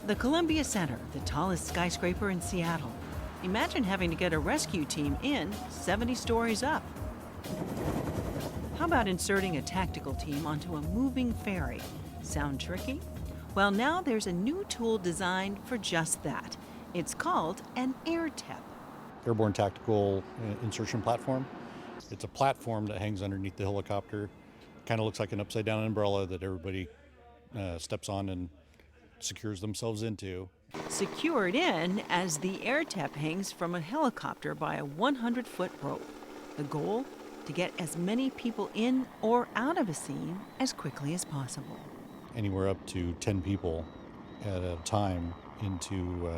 The Columbia Center, the tallest skyscraper in Seattle. Imagine having to get a rescue team in 70 stories up. How about inserting a tactical team onto a moving ferry? Sound tricky? Well, now there's a new tool designed for just that. It's called an AirTEP. Airborne Tactical Insertion Platform. It's a platform that hangs underneath the helicopter. Kind of looks like an upside down umbrella that everybody steps on and secures themselves into. Secured in as the AirTEP hangs from a helicopter by a 100-foot rope. The goal? To get as many people in or out of a scene as quickly as possible. Anywhere up to 10 people at a time into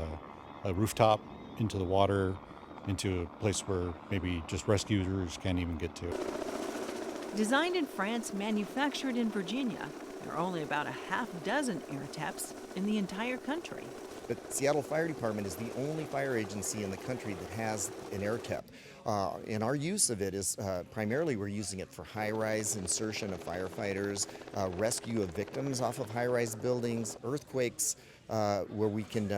a rooftop, into the water, into a place where maybe just rescuers can't even get to. Designed in France, manufactured in Virginia, there are only about a half dozen AirTEPs in the entire country. But Seattle Fire Department is the only fire agency in the country that has an AirTEP. And our use of it is primarily we're using it for high-rise insertion of firefighters, rescue of victims off of high-rise buildings, earthquakes, where we can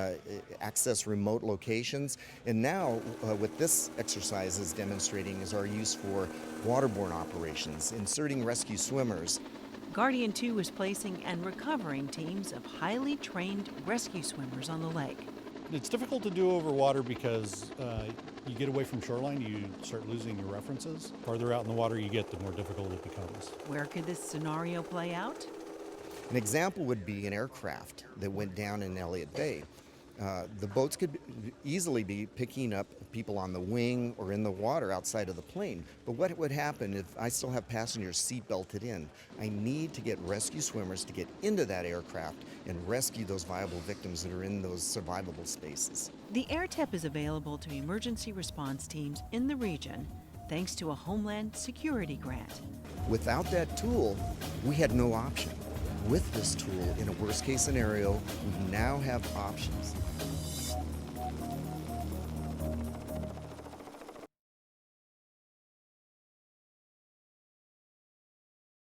access remote locations. And now what this exercise is demonstrating is our use for waterborne operations, inserting rescue swimmers. Guardian 2 is placing and recovering teams of highly trained rescue swimmers on the lake. It's difficult to do over water because you get away from shoreline, you start losing your references. Farther out in the water you get, the more difficult it becomes. Where could this scenario play out? An example would be an aircraft that went down in Elliott Bay. The boats could easily be picking up people on the wing or in the water outside of the plane. But what would happen if I still have passengers seatbelted in? I need to get rescue swimmers to get into that aircraft and rescue those viable victims that are in those survivable spaces. The AirTEP is available to emergency response teams in the region thanks to a Homeland Security grant. Without that tool, we had no option. With this tool, in a worst-case scenario, we now have options.